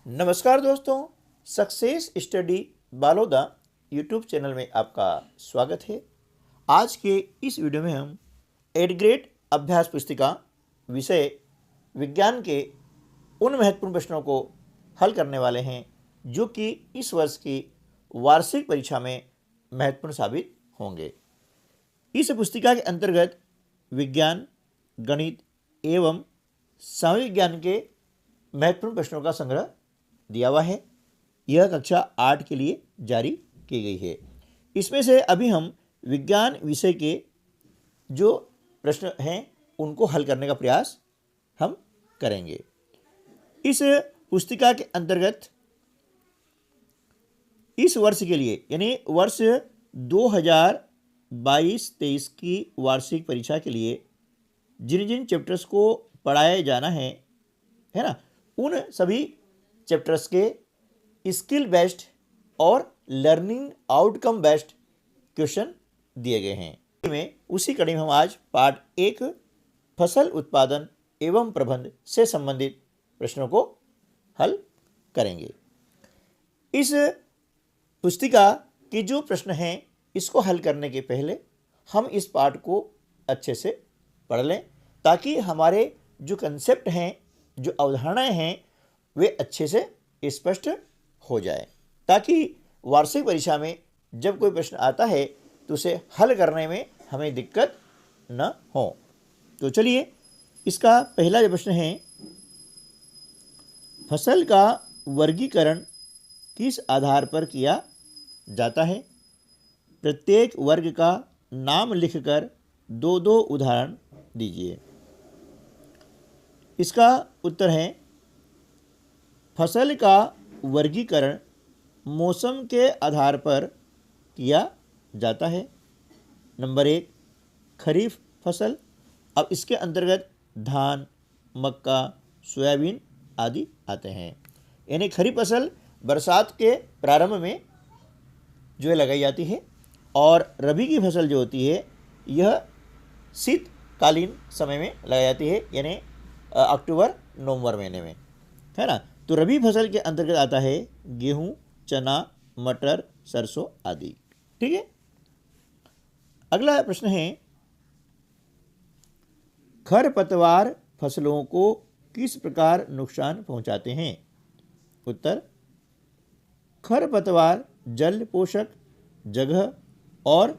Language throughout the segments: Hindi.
नमस्कार दोस्तों, success study Baloda YouTube channel में आपका स्वागत है। आज के इस वीडियो में हम 8th ग्रेड अभ्यास पुस्तिका विषय विज्ञान के उन महत्वपूर्ण प्रश्नों को हल करने वाले हैं जो कि इस वर्ष की वार्षिक परीक्षा में महत्वपूर्ण साबित होंगे। इस पुस्तिका के अंतर्गत विज्ञान, गणित एवं सामाजिक विज्ञान के महत्वपूर्ण प्रश्नों का संग्रह दिया हुआ है। यह कक्षा 8 के लिए जारी की गई है। इसमें से अभी हम विज्ञान विषय के जो प्रश्न हैं उनको हल करने का प्रयास हम करेंगे। इस पुस्तिका के अंतर्गत इस वर्ष के लिए यानी वर्ष 2022-23 की वार्षिक परीक्षा के लिए जिन जिन चैप्टर्स को पढ़ाया जाना है ना, उन सभी चैप्टर्स के स्किल बेस्ड और लर्निंग आउटकम बेस्ड क्वेश्चन दिए गए हैं। में उसी कड़ी में हम आज पार्ट 1 फसल उत्पादन एवं प्रबंध से संबंधित प्रश्नों को हल करेंगे। इस पुस्तिका के जो प्रश्न हैं इसको हल करने के पहले हम इस पार्ट को अच्छे से पढ़ लें ताकि हमारे जो कंसेप्ट हैं, जो अवधारणाएं हैं, वे अच्छे से स्पष्ट हो जाए, ताकि वार्षिक परीक्षा में जब कोई प्रश्न आता है तो उसे हल करने में हमें दिक्कत न हो। तो चलिए, इसका पहला जो प्रश्न है, फसल का वर्गीकरण किस आधार पर किया जाता है? प्रत्येक वर्ग का नाम लिखकर दो दो उदाहरण दीजिए। इसका उत्तर है, फसल का वर्गीकरण मौसम के आधार पर किया जाता है। नंबर 1 खरीफ फसल। अब इसके अंतर्गत धान, मक्का, सोयाबीन आदि आते हैं। यानी खरीफ फसल बरसात के प्रारंभ में जो है लगाई जाती है और रबी की फसल जो होती है यह शीतकालीन समय में लगाई जाती है, यानी अक्टूबर नवंबर महीने में, है ना। तो रबी फसल के अंतर्गत आता है गेहूं, चना, मटर, सरसों आदि। ठीक है। अगला प्रश्न है, खरपतवार फसलों को किस प्रकार नुकसान पहुंचाते हैं? उत्तर, खरपतवार जल पोषक, जगह और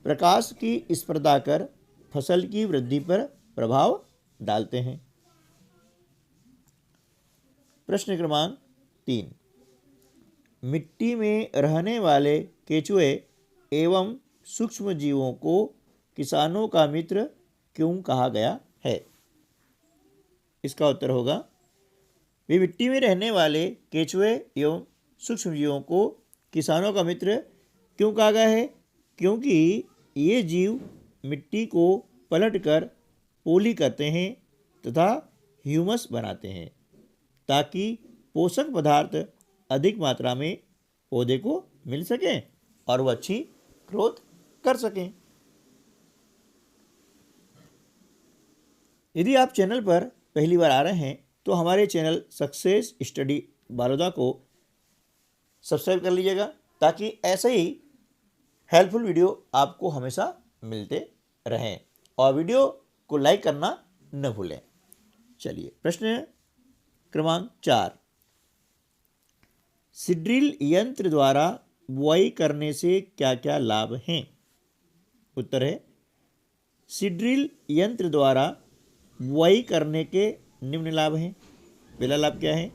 प्रकाश की स्पर्धा कर फसल की वृद्धि पर प्रभाव डालते हैं। प्रश्न क्रमांक 3, मिट्टी में रहने वाले केंचुए एवं सूक्ष्म जीवों को किसानों का मित्र क्यों कहा गया है? इसका उत्तर होगा, वे मिट्टी में रहने वाले केंचुए एवं सूक्ष्म जीवों को किसानों का मित्र क्यों कहा गया है? क्योंकि ये जीव मिट्टी को पलटकर पोली करते हैं तथा ह्यूमस बनाते हैं ताकि पोषक पदार्थ अधिक मात्रा में पौधे को मिल सके और वह अच्छी ग्रोथ कर सकें। यदि आप चैनल पर पहली बार आ रहे हैं तो हमारे चैनल सक्सेस स्टडी बालोदा को सब्सक्राइब कर लीजिएगा ताकि ऐसे ही हेल्पफुल वीडियो आपको हमेशा मिलते रहें और वीडियो को लाइक करना न भूलें। चलिए, प्रश्न क्रमांक 4, सीड्रिल यंत्र द्वारा बुआई करने से क्या क्या लाभ हैं? उत्तर है, सीड्रिल यंत्र द्वारा बुआई करने के निम्न लाभ हैं। पहला लाभ क्या है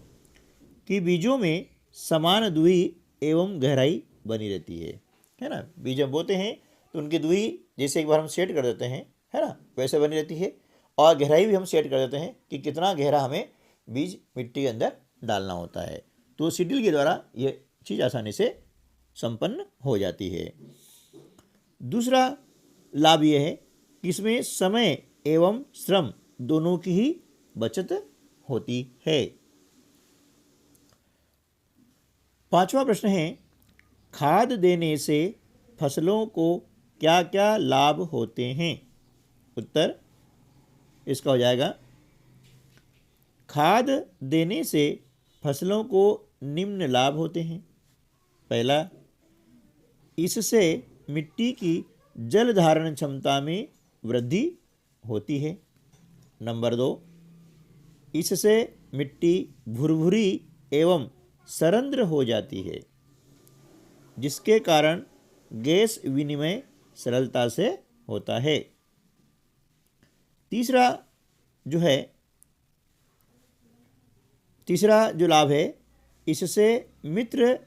कि बीजों में समान दूरी एवं गहराई बनी रहती है ना। बीज हम बोते हैं तो उनकी दूरी जैसे एक बार हम सेट कर देते हैं, है ना, वैसे बनी रहती है और गहराई भी हम सेट कर देते हैं कि कितना गहरा हमें बीज मिट्टी के अंदर डालना होता है। तो सीड्रिल के द्वारा यह चीज़ आसानी से संपन्न हो जाती है। दूसरा लाभ यह है कि इसमें समय एवं श्रम दोनों की ही बचत होती है। 5वां प्रश्न है, खाद देने से फसलों को क्या क्या लाभ होते हैं? उत्तर, इसका हो जाएगा, खाद देने से फसलों को निम्न लाभ होते हैं। पहला, इससे मिट्टी की जल धारण क्षमता में वृद्धि होती है। नंबर 2, इससे मिट्टी भुरभुरी एवं सरंध्र हो जाती है, जिसके कारण गैस विनिमय सरलता से होता है। तीसरा जो लाभ है, इससे मित्र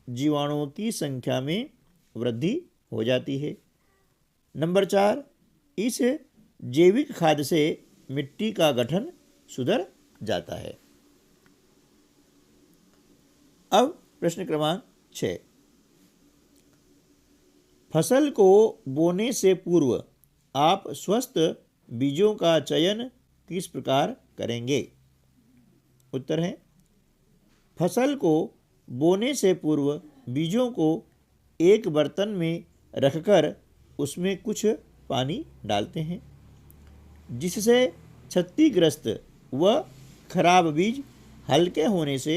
जीवाणुओं की संख्या में वृद्धि हो जाती है। नंबर 4, इस जैविक खाद से मिट्टी का गठन सुधर जाता है। अब प्रश्न क्रमांक 6, फसल को बोने से पूर्व आप स्वस्थ बीजों का चयन किस प्रकार करेंगे? उत्तर है, फसल को बोने से पूर्व बीजों को एक बर्तन में रखकर उसमें कुछ पानी डालते हैं, जिससे क्षतिग्रस्त व खराब बीज हल्के होने से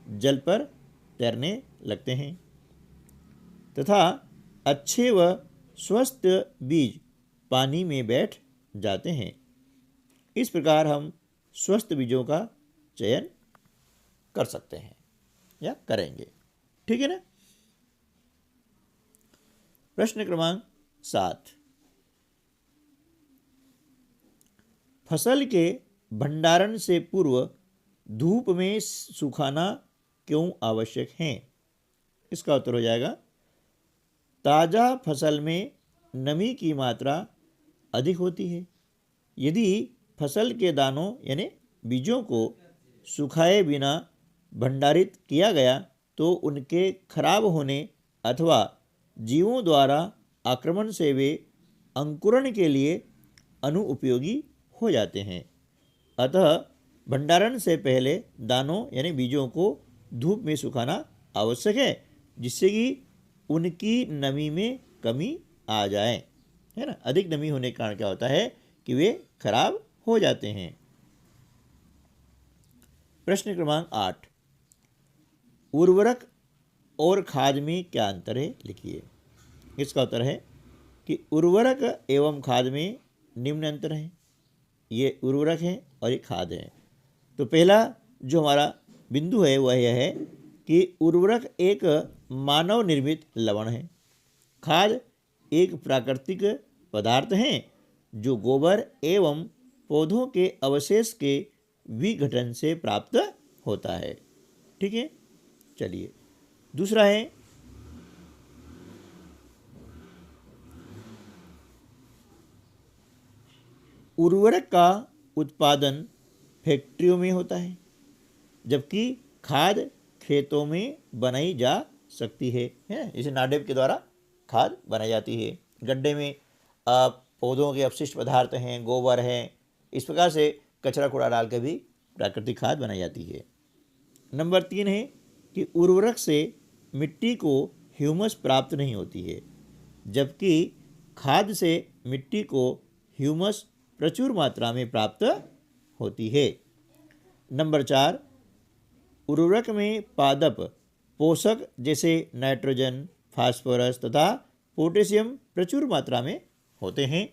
जल पर तैरने लगते हैं तथा अच्छे व स्वस्थ बीज पानी में बैठ जाते हैं। इस प्रकार हम स्वस्थ बीजों का चयन कर सकते हैं या करेंगे। ठीक है ना। प्रश्न क्रमांक 7, फसल के भंडारण से पूर्व धूप में सुखाना क्यों आवश्यक है? इसका उत्तर हो जाएगा, ताज़ा फसल में नमी की मात्रा अधिक होती है। यदि फसल के दानों यानी बीजों को सुखाए बिना भंडारित किया गया तो उनके खराब होने अथवा जीवों द्वारा आक्रमण से वे अंकुरण के लिए अनुपयोगी हो जाते हैं। अतः भंडारण से पहले दानों यानी बीजों को धूप में सुखाना आवश्यक है, जिससे कि उनकी नमी में कमी आ जाए, है ना। अधिक नमी होने के कारण क्या होता है कि वे खराब हो जाते हैं। प्रश्न क्रमांक 8, उर्वरक और खाद में क्या अंतर है? लिखिए। इसका उत्तर है कि उर्वरक एवं खाद में निम्न अंतर है। ये उर्वरक है और ये खाद है। तो पहला जो हमारा बिंदु है वह यह है कि उर्वरक एक मानव निर्मित लवण है। खाद एक प्राकृतिक पदार्थ है जो गोबर एवं पौधों के अवशेष के विघटन से प्राप्त होता है। ठीक है। चलिए, दूसरा है उर्वरक का उत्पादन फैक्ट्रियों में होता है, जबकि खाद खेतों में बनाई जा सकती है। जैसे नाडेप के द्वारा खाद बनाई जाती है। गड्ढे में पौधों के अपशिष्ट पदार्थ हैं, गोबर हैं, इस प्रकार से कचरा कूड़ा डाल के भी प्राकृतिक खाद बनाई जाती है। नंबर 3 है कि उर्वरक से मिट्टी को ह्यूमस प्राप्त नहीं होती है, जबकि खाद से मिट्टी को ह्यूमस प्रचुर मात्रा में प्राप्त होती है। नंबर 4, उर्वरक में पादप पोषक जैसे नाइट्रोजन, फास्फोरस तथा पोटेशियम प्रचुर मात्रा में होते हैं,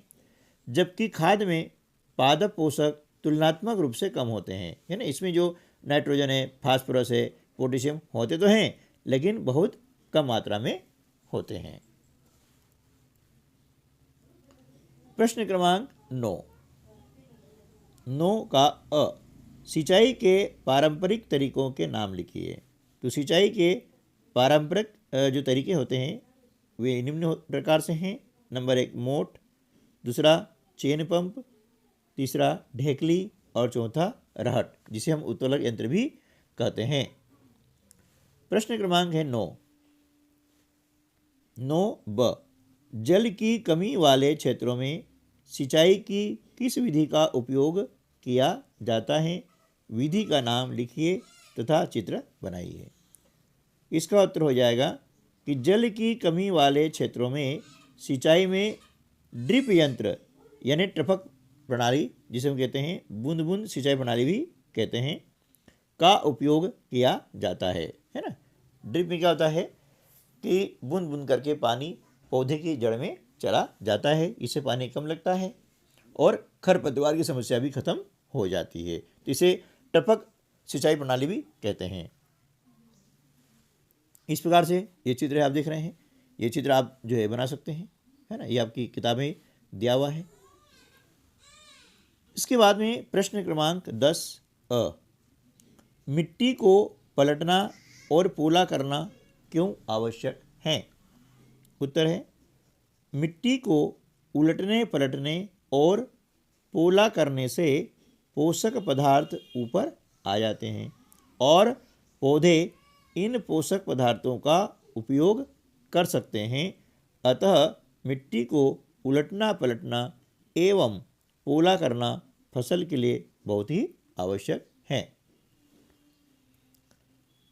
जबकि खाद में पादप पोषक तुलनात्मक रूप से कम होते हैं। है ना, इसमें जो नाइट्रोजन है, फास्फोरस है, पोटेशियम होते तो हैं, लेकिन बहुत कम मात्रा में होते हैं। प्रश्न क्रमांक 9 का अ, सिंचाई के पारंपरिक तरीकों के नाम लिखिए। तो सिंचाई के पारंपरिक जो तरीके होते हैं वे निम्न प्रकार से हैं। नंबर 1 मोट, दूसरा चेन पंप, तीसरा ढेकली और चौथा रहट, जिसे हम उत्तोलक यंत्र भी कहते हैं। प्रश्न क्रमांक है 9ब, जल की कमी वाले क्षेत्रों में सिंचाई की किस विधि का उपयोग किया जाता है? विधि का नाम लिखिए तथा चित्र बनाइए। इसका उत्तर हो जाएगा कि जल की कमी वाले क्षेत्रों में सिंचाई में ड्रिप यंत्र यानी टपक प्रणाली, जिसे हम कहते हैं बूंद बूंद सिंचाई प्रणाली भी कहते हैं, का उपयोग किया जाता है ना। ड्रिप में क्या होता है कि बूंद बूंद करके पानी पौधे की जड़ में चला जाता है, इससे पानी कम लगता है और खरपतवार की समस्या भी खत्म हो जाती है। तो इसे टपक सिंचाई प्रणाली भी कहते हैं। इस प्रकार से ये चित्र आप देख रहे हैं, ये चित्र आप जो है बना सकते हैं, है ना। ये आपकी किताब में दिया हुआ है। इसके बाद में प्रश्न क्रमांक 10 अ, मिट्टी को पलटना और पोला करना क्यों आवश्यक है? उत्तर है, मिट्टी को उलटने पलटने और पोला करने से पोषक पदार्थ ऊपर आ जाते हैं और पौधे इन पोषक पदार्थों का उपयोग कर सकते हैं। अतः मिट्टी को उलटना पलटना एवं पोला करना फसल के लिए बहुत ही आवश्यक है।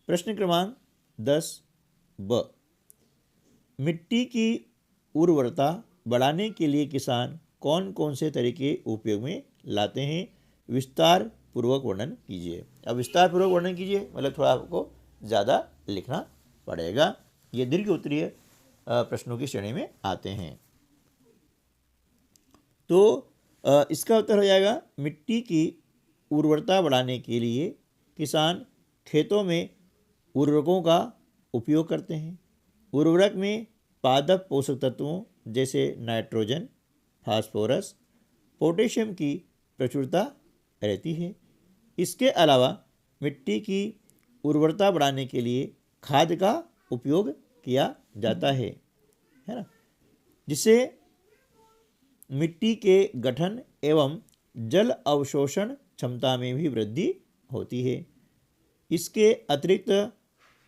प्रश्न क्रमांक 10 ब, मिट्टी की उर्वरता बढ़ाने के लिए किसान कौन कौन से तरीके उपयोग में लाते हैं? विस्तार पूर्वक वर्णन कीजिए। अब विस्तार पूर्वक वर्णन कीजिए मतलब थोड़ा आपको ज़्यादा लिखना पड़ेगा। ये दीर्घ उत्तरीय प्रश्नों की श्रेणी में आते हैं। तो इसका उत्तर हो जाएगा, मिट्टी की उर्वरता बढ़ाने के लिए किसान खेतों में उर्वरकों का उपयोग करते हैं। उर्वरक में पादप पोषक तत्वों जैसे नाइट्रोजन, फास्फोरस, पोटेशियम की प्रचुरता रहती है। इसके अलावा मिट्टी की उर्वरता बढ़ाने के लिए खाद का उपयोग किया जाता है ना, जिससे मिट्टी के गठन एवं जल अवशोषण क्षमता में भी वृद्धि होती है। इसके अतिरिक्त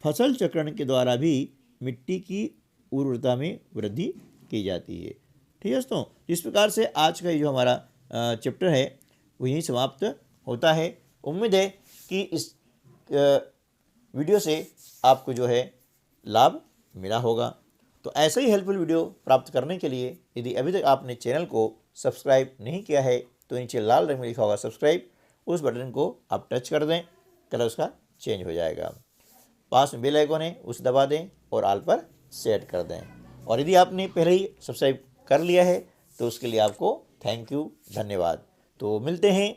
फसल चक्रण के द्वारा भी मिट्टी की उर्वरता में वृद्धि की जाती है। ठीक है दोस्तों, इस प्रकार से आज का ये जो हमारा चैप्टर है वो यहीं समाप्त होता है। उम्मीद है कि इस वीडियो से आपको जो है लाभ मिला होगा। तो ऐसे ही हेल्पफुल वीडियो प्राप्त करने के लिए यदि अभी तक आपने चैनल को सब्सक्राइब नहीं किया है तो नीचे लाल रंग में लिखा होगा सब्सक्राइब, उस बटन को आप टच कर दें, कलर उसका चेंज हो जाएगा। पास में बेल आइकन है उसे दबा दें और ऑल पर सेट कर दें। और यदि आपने पहले ही सब्सक्राइब कर लिया है तो उसके लिए आपको थैंक यू, धन्यवाद। तो मिलते हैं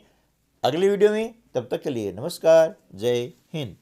अगले वीडियो में, तब तक के लिए नमस्कार, जय हिंद।